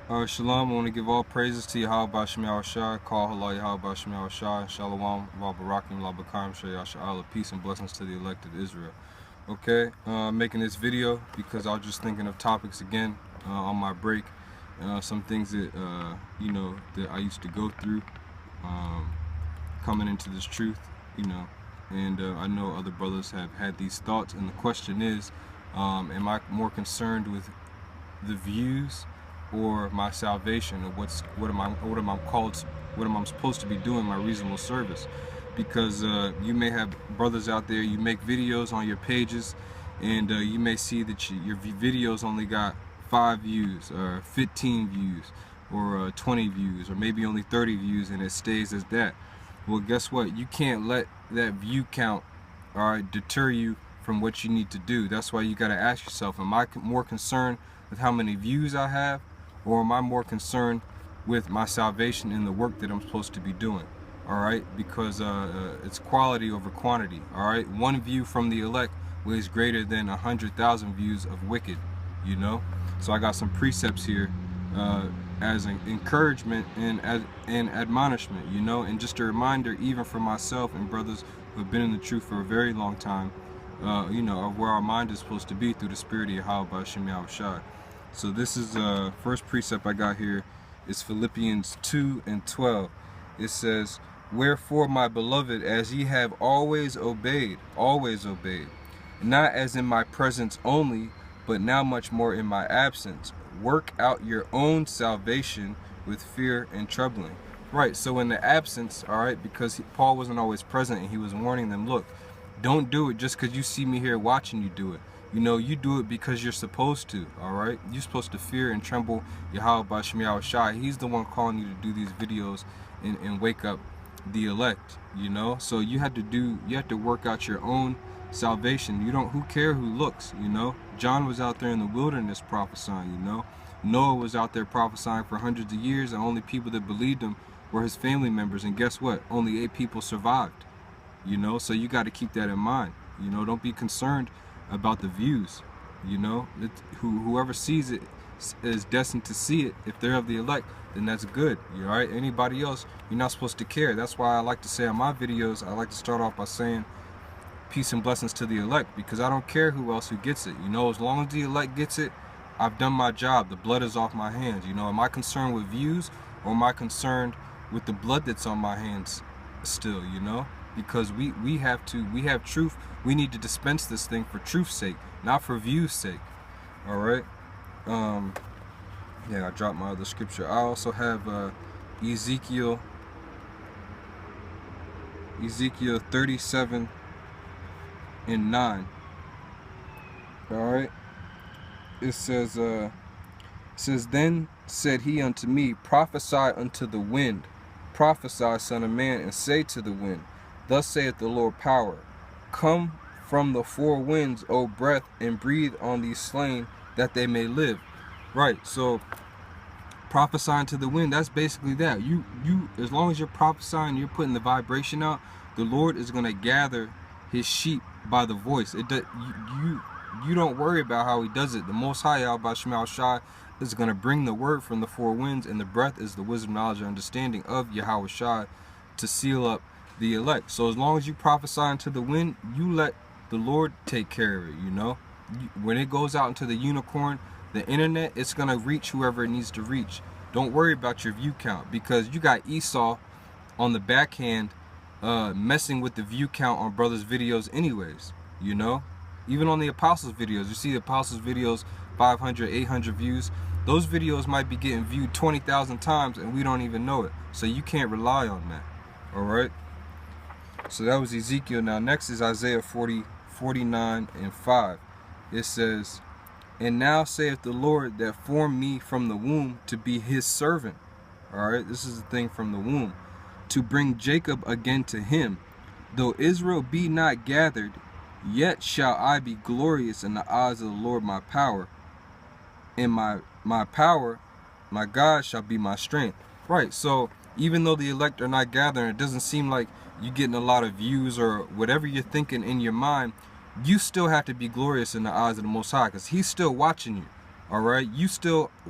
Shalom. I want to give all praises to Yahweh Bashem Yahushua. Call Halal Yahweh Bashem Yahushua. Shalom. Barakim Labakarim Shayasha'ala. Peace and blessings to the elected Israel. Okay, making this video because I was just thinking of topics again on my break. Some things that, that I used to go through coming into this truth, and I know other brothers have had these thoughts. And the question is, am I more concerned with the views or my salvation, or what am I supposed to be doing, my reasonable service? Because you may have brothers out there, you make videos on your pages, and you may see that your videos only got 5 views or 15 views or 20 views or maybe only 30 views, and it stays as that. Well, guess what? You can't let that view count, all right, deter you from what you need to do. That's why you got to ask yourself, am I more concerned with how many views I have, or am I more concerned with my salvation and the work that I'm supposed to be doing? All right, because it's quality over quantity. All right, 1 view from the elect weighs greater than 100,000 views of wicked. So I got some precepts here as an encouragement and admonishment. And just a reminder, even for myself and brothers who have been in the truth for a very long time, of where our mind is supposed to be through the Spirit of Yahweh Bashem Yahushua. So this is first precept I got here is Philippians 2:12. It says, "Wherefore, my beloved, as ye have always obeyed, not as in my presence only, but now much more in my absence, work out your own salvation with fear and trembling." Right, so in the absence, all right, because Paul wasn't always present, and he was warning them, look, don't do it just because you see me here watching you do it. You do it because you're supposed to, all right? You're supposed to fear and tremble Yahweh Bashem Yahushua. He's the one calling you to do these videos and wake up the elect, So you have to work out your own salvation. Who cares who looks, John was out there in the wilderness prophesying, Noah was out there prophesying for hundreds of years, and only people that believed him were his family members. And guess what? Only 8 people survived, So you got to keep that in mind. Don't be concerned about the views. Whoever sees it is destined to see it. If they're of the elect, then that's good. All right, anybody else, you're not supposed to care. That's why I like to say on my videos, I like to start off by saying peace and blessings to the elect, because I don't care who else who gets it. As long as the elect gets it, I've done my job. The blood is off my hands. Am I concerned with views, or am I concerned with the blood that's on my hands still? Because we have truth. We need to dispense this thing for truth's sake, not for views' sake. All right. Yeah, I dropped my other scripture. I also have Ezekiel 37:9. All right. It says, "Then said he unto me, prophesy unto the wind, prophesy, son of man, and say to the wind, thus saith the Lord power, come from the 4 winds, O breath, and breathe on these slain, that they may live." Right, so prophesying to the wind, that's basically that. You as long as you're prophesying, you're putting the vibration out, the Lord is going to gather his sheep by the voice. You don't worry about how he does it. The Most High, Yahweh Bashem Yahushua, is going to bring the word from the 4 winds, and the breath is the wisdom, knowledge, and understanding of Yahweh Shai to seal up the elect. So as long as you prophesy into the wind, you let the Lord take care of it. When it goes out into the unicorn, the internet, it's going to reach whoever it needs to reach. Don't worry about your view count, because you got Esau on the backhand messing with the view count on brothers' videos anyways. Even on the apostles' videos, you see the apostles' videos 500, 800 views. Those videos might be getting viewed 20,000 times, and we don't even know it. So you can't rely on that. All right. So that was Ezekiel. Now next is Isaiah 49:5. It says, "And now saith the Lord that formed me from the womb to be his servant." All right, this is the thing from the womb. "To bring Jacob again to him. Though Israel be not gathered, yet shall I be glorious in the eyes of the Lord my power. And my power, my God, shall be my strength." Right, so even though the elect are not gathering, it doesn't seem like you're getting a lot of views or whatever you're thinking in your mind, you still have to be glorious in the eyes of the Most High, because he's still watching you. All right,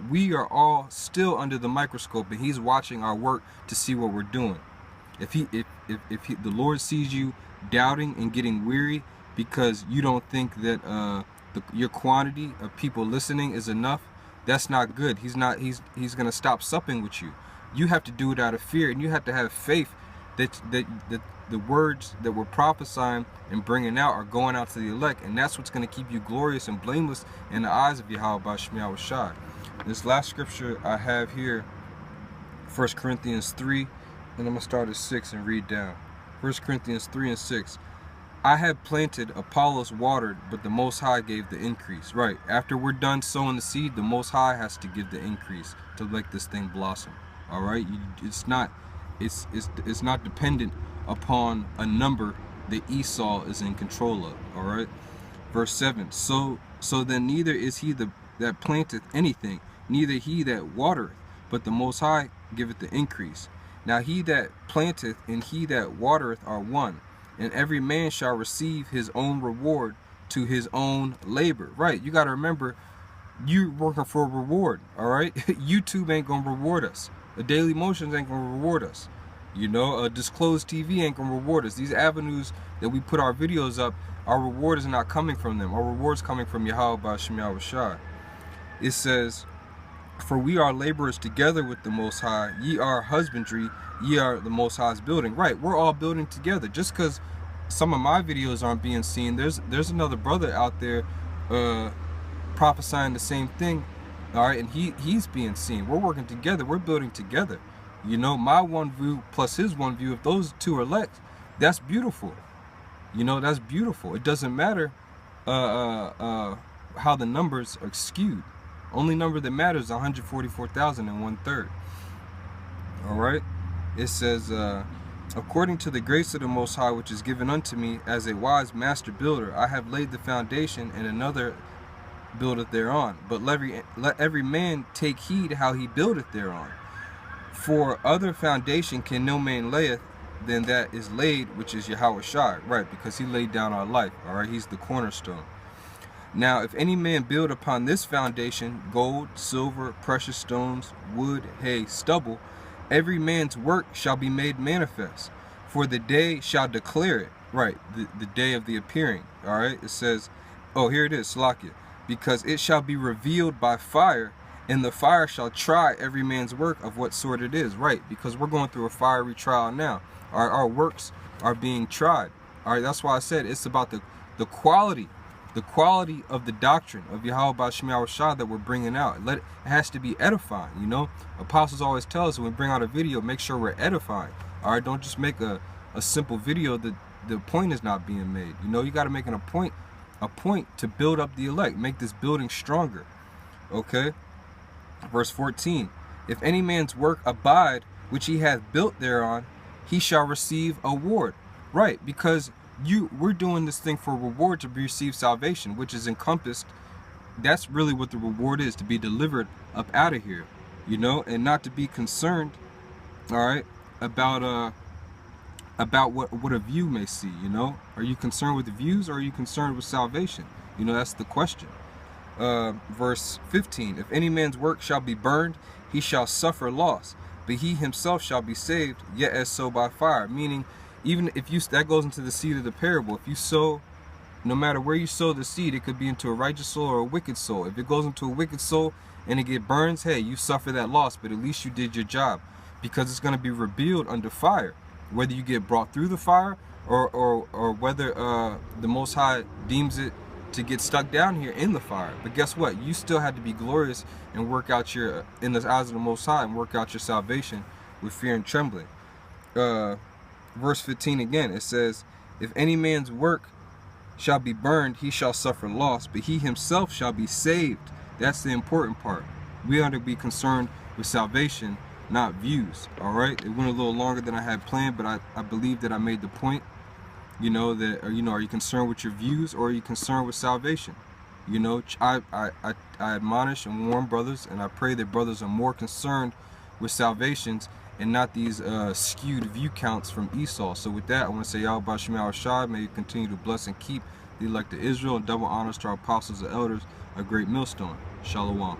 we are all still under the microscope, and he's watching our work to see what we're doing. If the Lord sees you doubting and getting weary because you don't think that your quantity of people listening is enough, that's not good. He's gonna stop supping with you. You have to do it out of fear, and you have to have faith that the words that we're prophesying and bringing out are going out to the elect, and that's what's going to keep you glorious and blameless in the eyes of Yahweh Bashim Yahushai. This last scripture I have here, 1 Corinthians 3, and I'm going to start at 6 and read down. 1 Corinthians 3 and 6. I have planted, Apollos watered, but the Most High gave the increase. Right, after we're done sowing the seed, the Most High has to give the increase to make this thing blossom. All right, it's not dependent upon a number that Esau is in control of. All right, verse 7. So then neither is he that planteth anything, neither he that watereth, but the Most High giveth the increase. Now he that planteth and he that watereth are one, and every man shall receive his own reward to his own labor. Right, you got to remember, you're working for a reward. All right, YouTube ain't gonna reward us. The Daily Motions ain't gonna reward us. You know, Disclosed TV ain't gonna reward us. These avenues that we put our videos up, our reward is not coming from them. Our reward is coming from Yahweh Bashim Yahushai. It says, for we are laborers together with the Most High. Ye are husbandry, ye are the Most High's building. Right, we're all building together. Just because some of my videos aren't being seen, there's another brother out there prophesying the same thing. All right, and he's being seen. We're working together. We're building together. You know, my one view plus his one view, if those two are elect, that's beautiful. You know, that's beautiful. It doesn't matter how the numbers are skewed. Only number that matters is 144,000 and 1/3. All right. It says, according to the grace of the Most High, which is given unto me as a wise master builder, I have laid the foundation, and another buildeth thereon. But let every man take heed how he buildeth thereon. For other foundation can no man layeth than that is laid, which is Yahweh Shai. Right, because he laid down our life. All right, he's the cornerstone. Now, if any man build upon this foundation gold, silver, precious stones, wood, hay, stubble, every man's work shall be made manifest, for the day shall declare it. Right, the day of the appearing. All right, it says, oh, here it is, Salakia. Because it shall be revealed by fire, and the fire shall try every man's work of what sort it is. Right, because we're going through a fiery trial now. Our works are being tried. All right, that's why I said it's about the quality of the doctrine of Yahweh Bashim Yahushai that we're bringing out. It has to be edifying. You know, apostles always tell us when we bring out a video, make sure we're edifying. All right, don't just make a simple video that the point is not being made. You know, you got to make a point to build up the elect, make this building stronger. Okay. Verse 14, if any man's work abide, which he hath built thereon, he shall receive a reward. Right, because we're doing this thing for a reward to receive salvation, which is encompassed. That's really what the reward is, to be delivered up out of here, you know, and not to be concerned, all right, about what a view may see. You know, are you concerned with the views, or are you concerned with salvation? You know, that's the question. Verse 15, if any man's work shall be burned, he shall suffer loss, but he himself shall be saved, yet as so by fire. Meaning, even if that goes into the seed of the parable. If you sow, no matter where you sow the seed, it could be into a righteous soul or a wicked soul. If it goes into a wicked soul and it burns, hey, you suffer that loss, but at least you did your job, because it's going to be revealed under fire, whether you get brought through the fire or whether the Most High deems it to get stuck down here in the fire. But guess what? You still had to be glorious and work out in the eyes of the Most High, and work out your salvation with fear and trembling. Verse 15 again, it says, if any man's work shall be burned, he shall suffer loss, but he himself shall be saved. That's the important part. We ought to be concerned with salvation, not views. All right, it went a little longer than I had planned, but I believe that I made the point. You know, that, you know, are you concerned with your views, or are you concerned with salvation? You know, I admonish and warn brothers, and I pray that brothers are more concerned with salvations and not these skewed view counts from Esau. So with that, I want to say, Yahweh Bashim Yahushai, may you continue to bless and keep the elect of Israel, and double honors to our apostles and elders, a great millstone. Shalom.